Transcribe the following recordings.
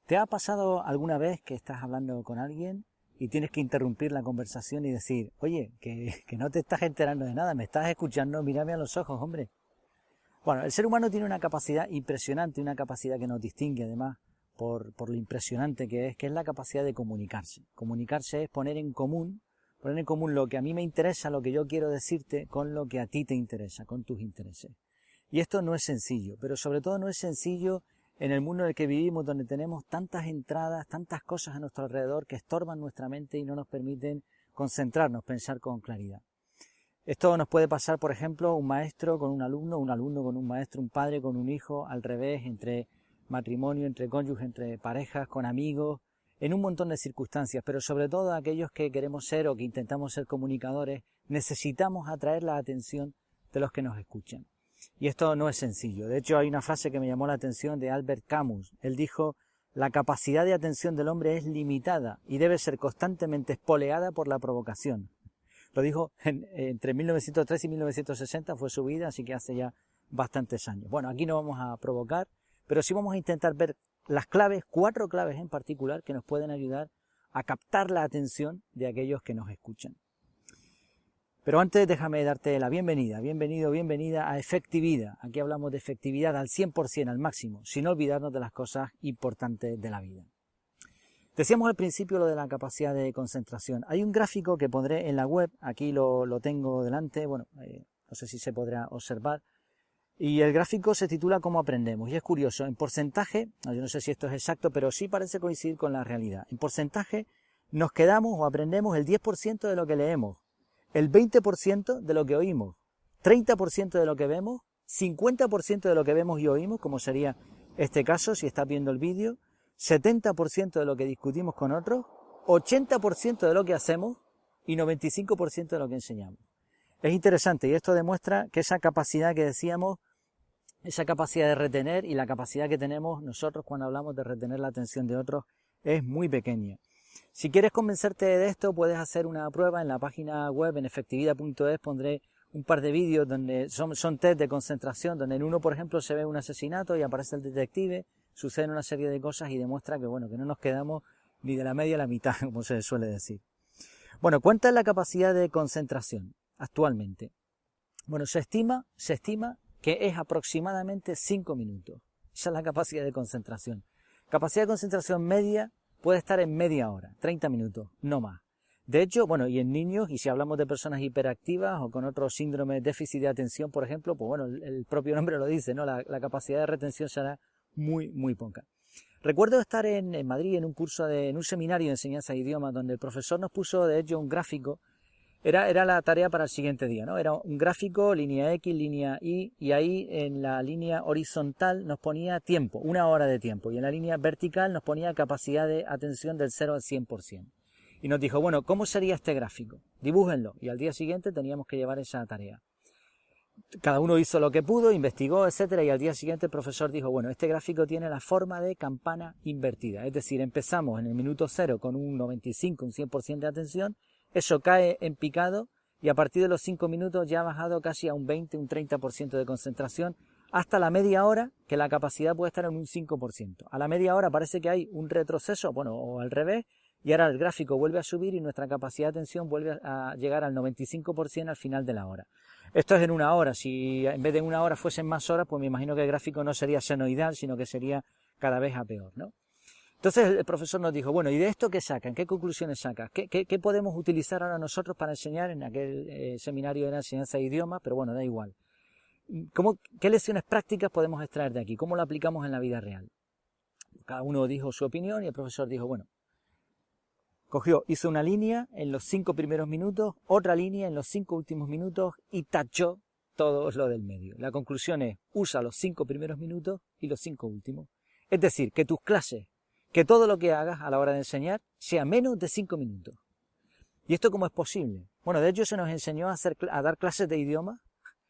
¿Te ha pasado alguna vez que estás hablando con alguien y tienes que interrumpir la conversación y decir, oye, que no te estás enterando de nada, me estás escuchando, mírame a los ojos, hombre? Bueno, el ser humano tiene una capacidad impresionante, una capacidad que nos distingue además por lo impresionante que es la capacidad de comunicarse. Comunicarse es poner en común lo que a mí me interesa, lo que yo quiero decirte, con lo que a ti te interesa, con tus intereses. Y esto no es sencillo, pero sobre todo no es sencillo en el mundo en el que vivimos, donde tenemos tantas entradas, tantas cosas a nuestro alrededor que estorban nuestra mente y no nos permiten concentrarnos, pensar con claridad. Esto nos puede pasar, por ejemplo, un maestro con un alumno con un maestro, un padre con un hijo, al revés, entre matrimonio, entre cónyuges, entre parejas, con amigos, en un montón de circunstancias, pero sobre todo aquellos que queremos ser o que intentamos ser comunicadores, necesitamos atraer la atención de los que nos escuchan. Y esto no es sencillo. De hecho, hay una frase que me llamó la atención de Albert Camus. Él dijo, la capacidad de atención del hombre es limitada y debe ser constantemente espoleada por la provocación. Lo dijo entre 1903 y 1960, fue su vida, así que hace ya bastantes años. Bueno, aquí no vamos a provocar, pero sí vamos a intentar ver las claves, 4 claves en particular, que nos pueden ayudar a captar la atención de aquellos que nos escuchan. Pero antes déjame darte la bienvenida, bienvenida a Efectividad. Aquí hablamos de efectividad al 100%, al máximo, sin olvidarnos de las cosas importantes de la vida. Decíamos al principio lo de la capacidad de concentración. Hay un gráfico que pondré en la web, aquí lo tengo delante, bueno, no sé si se podrá observar, y el gráfico se titula ¿Cómo aprendemos? Y es curioso, en porcentaje, yo no sé si esto es exacto, pero sí parece coincidir con la realidad. En porcentaje nos quedamos o aprendemos el 10% de lo que leemos, el 20% de lo que oímos, 30% de lo que vemos, 50% de lo que vemos y oímos, como sería este caso si estás viendo el vídeo, 70% de lo que discutimos con otros, 80% de lo que hacemos y 95% de lo que enseñamos. Es interesante y esto demuestra que esa capacidad que decíamos, esa capacidad de retener y la capacidad que tenemos nosotros cuando hablamos de retener la atención de otros es muy pequeña. Si quieres convencerte de esto, puedes hacer una prueba en la página web, en efectividad.es, pondré un par de vídeos donde son test de concentración, donde en uno, por ejemplo, se ve un asesinato y aparece el detective, suceden una serie de cosas y demuestra que, bueno, que no nos quedamos ni de la media a la mitad, como se suele decir. Bueno, ¿cuánta es la capacidad de concentración actualmente? Bueno, se estima que es aproximadamente 5 minutos. Esa es la capacidad de concentración. Capacidad de concentración media puede estar en media hora, 30 minutos, no más. De hecho, bueno, y en niños, y si hablamos de personas hiperactivas o con otro síndrome de déficit de atención, por ejemplo, pues bueno, el propio nombre lo dice, ¿no? La capacidad de retención será muy poca. Recuerdo estar en Madrid en un seminario de enseñanza de idiomas donde el profesor nos puso, de hecho, un gráfico. Era la tarea para el siguiente día, ¿no? Era un gráfico, línea X, línea Y, y ahí en la línea horizontal nos ponía tiempo, 1 hora de tiempo, y en la línea vertical nos ponía capacidad de atención del 0 al 100%. Y nos dijo, bueno, ¿cómo sería este gráfico? Dibújenlo, y al día siguiente teníamos que llevar esa tarea. Cada uno hizo lo que pudo, investigó, etcétera, y al día siguiente el profesor dijo, bueno, este gráfico tiene la forma de campana invertida, es decir, empezamos en el minuto 0 con un 95, un 100% de atención, eso cae en picado y a partir de los 5 minutos ya ha bajado casi a un 20, un 30% de concentración, hasta la media hora, que la capacidad puede estar en un 5%. A la media hora parece que hay un retroceso, bueno, o al revés, y ahora el gráfico vuelve a subir y nuestra capacidad de atención vuelve a llegar al 95% al final de la hora. Esto es en 1 hora. Si en vez de 1 hora fuesen más horas, pues me imagino que el gráfico no sería senoidal, sino que sería cada vez a peor, ¿no? Entonces el profesor nos dijo, bueno, ¿y de esto qué sacan? ¿Qué conclusiones sacas? ¿Qué podemos utilizar ahora nosotros para enseñar en aquel seminario de enseñanza de idiomas? Pero bueno, da igual. ¿Qué lecciones prácticas podemos extraer de aquí? ¿Cómo lo aplicamos en la vida real? Cada uno dijo su opinión y el profesor dijo, bueno, hizo una línea en los 5 primeros minutos, otra línea en los 5 últimos minutos y tachó todo lo del medio. La conclusión es, usa los 5 primeros minutos y los 5 últimos. Es decir, que tus clases, que todo lo que hagas a la hora de enseñar sea menos de 5 minutos. ¿Y esto cómo es posible? Bueno, de hecho se nos enseñó a dar clases de idioma.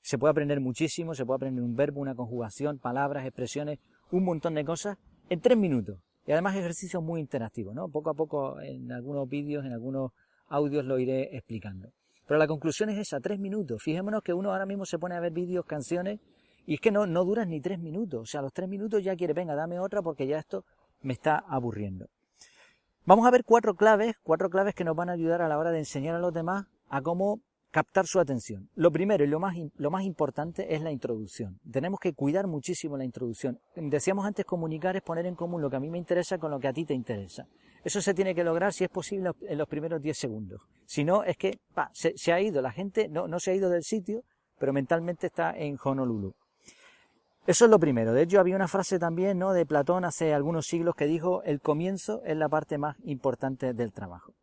Se puede aprender muchísimo, se puede aprender un verbo, una conjugación, palabras, expresiones, un montón de cosas en 3 minutos. Y además ejercicios muy interactivos, ¿no? Poco a poco en algunos vídeos, en algunos audios lo iré explicando. Pero la conclusión es esa, 3 minutos. Fijémonos que uno ahora mismo se pone a ver vídeos, canciones, y es que no duran ni 3 minutos. O sea, a los 3 minutos ya quiere, venga, dame otra porque ya esto me está aburriendo. Vamos a ver cuatro claves que nos van a ayudar a la hora de enseñar a los demás a cómo captar su atención. Lo primero y lo más importante es la introducción. Tenemos que cuidar muchísimo la introducción. Decíamos antes, comunicar es poner en común lo que a mí me interesa con lo que a ti te interesa. Eso se tiene que lograr, si es posible, en los primeros 10 segundos. Si no, es que se ha ido, la gente no se ha ido del sitio, pero mentalmente está en Honolulu. Eso es lo primero. De hecho, había una frase también, ¿no?, de Platón hace algunos siglos que dijo: el comienzo es la parte más importante del trabajo.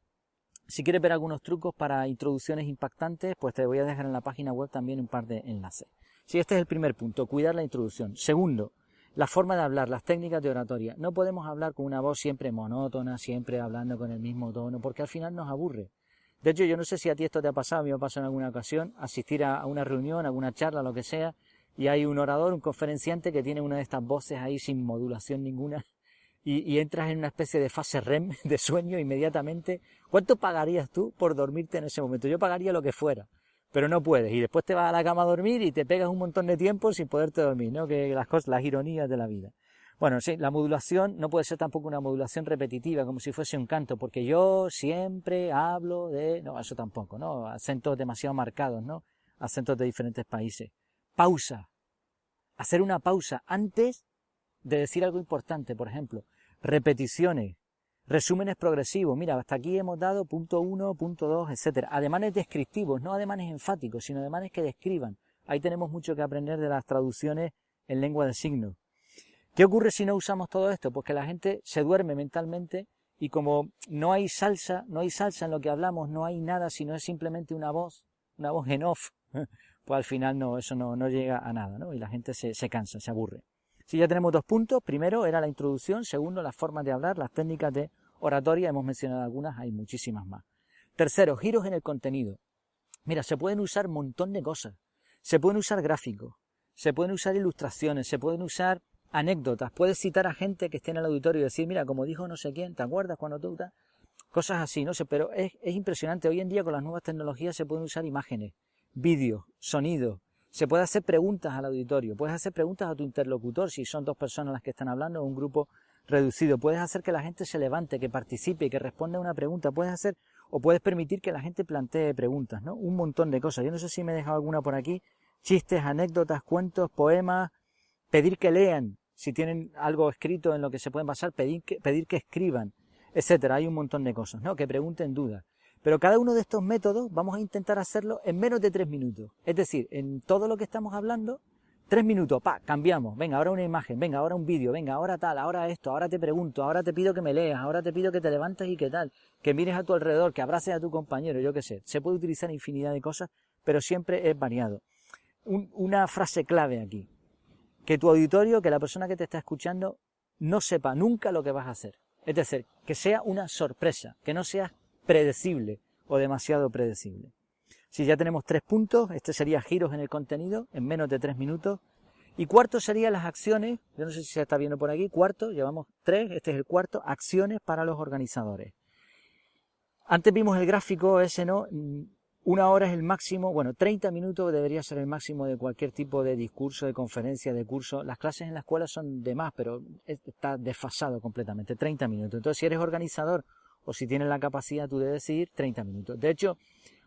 Si quieres ver algunos trucos para introducciones impactantes, pues te voy a dejar en la página web también un par de enlaces. Sí, este es el primer punto, cuidar la introducción. Segundo, la forma de hablar, las técnicas de oratoria. No podemos hablar con una voz siempre monótona, siempre hablando con el mismo tono, porque al final nos aburre. De hecho, yo no sé si a ti esto te ha pasado, a mí me ha pasado en alguna ocasión, asistir a una reunión, a alguna charla, lo que sea, y hay un orador, un conferenciante que tiene una de estas voces ahí sin modulación ninguna, y entras en una especie de fase REM, de sueño, inmediatamente. ¿Cuánto pagarías tú por dormirte en ese momento? Yo pagaría lo que fuera, pero no puedes, y después te vas a la cama a dormir y te pegas un montón de tiempo sin poderte dormir, ¿no? Que las ironías de la vida. Bueno, sí, la modulación no puede ser tampoco una modulación repetitiva, como si fuese un canto, porque yo siempre hablo de... No, eso tampoco, ¿no? Acentos demasiado marcados, ¿no? Acentos de diferentes países. Pausa. Hacer una pausa antes de decir algo importante, por ejemplo. Repeticiones, resúmenes progresivos. Mira, hasta aquí hemos dado punto 1, punto 2, etcétera. Ademanes descriptivos, no ademanes enfáticos, sino ademanes que describan. Ahí tenemos mucho que aprender de las traducciones en lengua de signos. ¿Qué ocurre si no usamos todo esto? Pues que la gente se duerme mentalmente y como no hay salsa en lo que hablamos, no hay nada, sino es simplemente una voz en off, pues al final eso no llega a nada, ¿no? Y la gente se cansa, se aburre. Sí, ya tenemos 2 puntos. Primero era la introducción. Segundo, las formas de hablar, las técnicas de oratoria. Hemos mencionado algunas, hay muchísimas más. Tercero, giros en el contenido. Mira, se pueden usar un montón de cosas. Se pueden usar gráficos, se pueden usar ilustraciones, se pueden usar anécdotas. Puedes citar a gente que esté en el auditorio y decir: mira, como dijo no sé quién, ¿te acuerdas cuando tú...? Cosas así, no sé, pero es impresionante. Hoy en día con las nuevas tecnologías se pueden usar imágenes, vídeos, sonidos. Se puede hacer preguntas al auditorio, puedes hacer preguntas a tu interlocutor si son 2 personas las que están hablando o un grupo reducido. Puedes hacer que la gente se levante, que participe, que responda a una pregunta. Puedes permitir que la gente plantee preguntas, ¿no? Un montón de cosas. Yo no sé si me he dejado alguna por aquí. Chistes, anécdotas, cuentos, poemas. Pedir que lean, si tienen algo escrito en lo que se pueden basar, pedir que escriban, etcétera. Hay un montón de cosas, ¿no? Que pregunten dudas. Pero cada uno de estos métodos vamos a intentar hacerlo en menos de 3 minutos. Es decir, en todo lo que estamos hablando, 3 minutos, cambiamos. Venga, ahora una imagen, venga, ahora un vídeo, venga, ahora tal, ahora esto, ahora te pregunto, ahora te pido que me leas, ahora te pido que te levantes y qué tal, que mires a tu alrededor, que abraces a tu compañero, yo qué sé. Se puede utilizar infinidad de cosas, pero siempre es variado. Una frase clave aquí: que tu auditorio, que la persona que te está escuchando, no sepa nunca lo que vas a hacer. Es decir, que sea una sorpresa, que no seas predecible o demasiado predecible. Si ya tenemos 3 puntos, este sería giros en el contenido, en menos de 3 minutos. Y cuarto sería las acciones, yo no sé si se está viendo por aquí, cuarto, llevamos 3, este es el cuarto, acciones para los organizadores. Antes vimos el gráfico ese, ¿no? 1 hora es el máximo, 30 minutos debería ser el máximo de cualquier tipo de discurso, de conferencia, de curso. Las clases en la escuela son de más, pero está desfasado completamente, 30 minutos. Entonces, si eres organizador o si tienes la capacidad tú de decidir, 30 minutos. De hecho,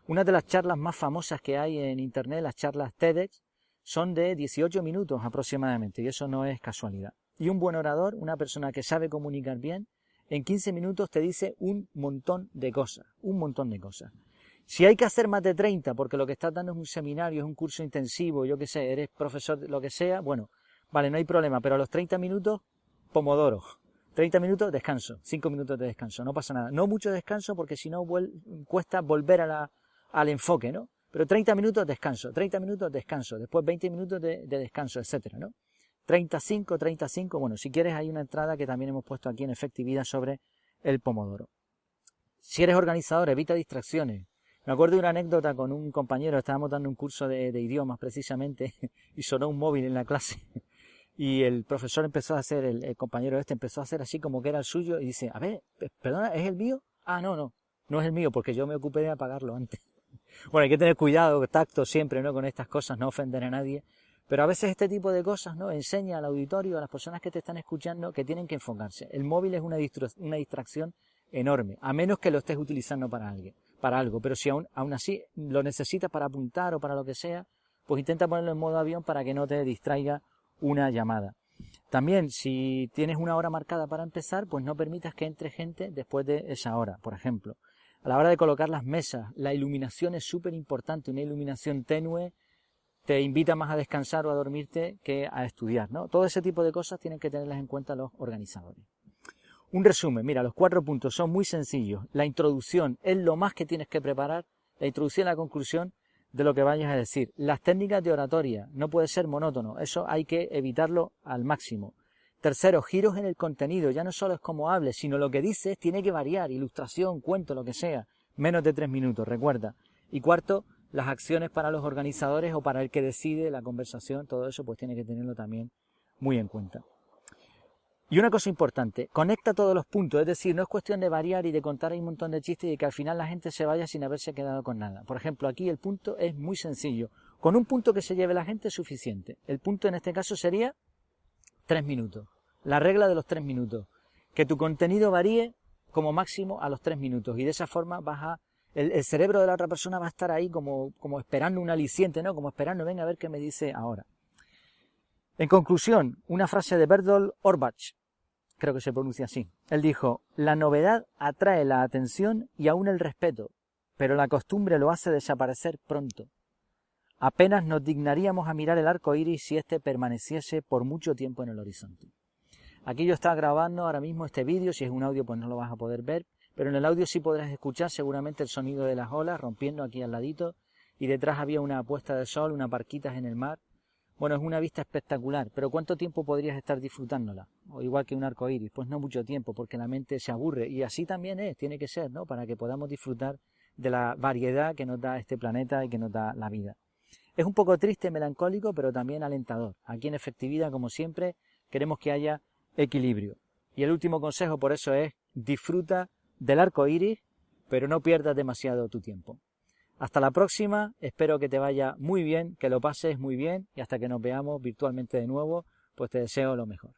una de las charlas más famosas que hay en internet, las charlas TEDx, son de 18 minutos aproximadamente, y eso no es casualidad. Y un buen orador, una persona que sabe comunicar bien, en 15 minutos te dice un montón de cosas, un montón de cosas. Si hay que hacer más de 30, porque lo que estás dando es un seminario, es un curso intensivo, yo qué sé, eres profesor, lo que sea, vale, no hay problema, pero a los 30 minutos, pomodoro. 30 minutos, descanso, 5 minutos de descanso, no pasa nada. No mucho descanso porque si no cuesta volver al enfoque, ¿no? Pero 30 minutos descanso, 30 minutos descanso, después 20 minutos de descanso, etcétera, ¿no? 35, si quieres hay una entrada que también hemos puesto aquí en efectividad sobre el pomodoro. Si eres organizador, evita distracciones. Me acuerdo de una anécdota con un compañero, estábamos dando un curso de idiomas precisamente, y sonó un móvil en la clase. Y el profesor empezó a hacer, el compañero empezó a hacer así como que era el suyo y dice: a ver, perdona, ¿es el mío? Ah, no es el mío porque yo me ocupé de apagarlo antes. Bueno, hay que tener cuidado, tacto siempre, ¿no? Con estas cosas, no ofender a nadie. Pero a veces este tipo de cosas, ¿no?, enseña al auditorio, a las personas que te están escuchando, que tienen que enfocarse. El móvil es una distracción enorme, a menos que lo estés utilizando para algo. Pero si aún así lo necesitas para apuntar o para lo que sea, pues intenta ponerlo en modo avión para que no te distraiga una llamada. También, si tienes una hora marcada para empezar, pues no permitas que entre gente después de esa hora, por ejemplo. A la hora de colocar las mesas, la iluminación es súper importante. Una iluminación tenue te invita más a descansar o a dormirte que a estudiar, ¿no? Todo ese tipo de cosas tienen que tenerlas en cuenta los organizadores. Un resumen, mira, los 4 puntos son muy sencillos. La introducción es lo más que tienes que preparar, la introducción y la conclusión de lo que vayas a decir. Las técnicas de oratoria, no puede ser monótono, eso hay que evitarlo al máximo. Tercero, giros en el contenido, ya no solo es como hables, sino lo que dices tiene que variar, ilustración, cuento, lo que sea, menos de 3 minutos, recuerda. Y cuarto, las acciones para los organizadores o para el que decide la conversación, todo eso pues tiene que tenerlo también muy en cuenta. Y una cosa importante, conecta todos los puntos, es decir, no es cuestión de variar y de contar un montón de chistes y que al final la gente se vaya sin haberse quedado con nada. Por ejemplo, aquí el punto es muy sencillo, con un punto que se lleve la gente es suficiente. El punto en este caso sería 3 minutos, la regla de los 3 minutos, que tu contenido varíe como máximo a los 3 minutos y de esa forma el cerebro de la otra persona va a estar ahí como esperando un aliciente, ¿no? Como esperando, venga a ver qué me dice ahora. En conclusión, una frase de Bertolt Orbach, creo que se pronuncia así. Él dijo, la novedad atrae la atención y aún el respeto, pero la costumbre lo hace desaparecer pronto. Apenas nos dignaríamos a mirar el arco iris si éste permaneciese por mucho tiempo en el horizonte. Aquí yo estaba grabando ahora mismo este vídeo, si es un audio pues no lo vas a poder ver, pero en el audio sí podrás escuchar seguramente el sonido de las olas rompiendo aquí al ladito y detrás había una puesta de sol, unas barquitas en el mar. Bueno, es una vista espectacular, pero ¿cuánto tiempo podrías estar disfrutándola? O igual que un arco iris, pues no mucho tiempo, porque la mente se aburre y así también tiene que ser, ¿no? Para que podamos disfrutar de la variedad que nos da este planeta y que nos da la vida. Es un poco triste, melancólico, pero también alentador. Aquí en Efectividad, como siempre, queremos que haya equilibrio. Y el último consejo por eso es disfruta del arco iris, pero no pierdas demasiado tu tiempo. Hasta la próxima, espero que te vaya muy bien, que lo pases muy bien y hasta que nos veamos virtualmente de nuevo, pues te deseo lo mejor.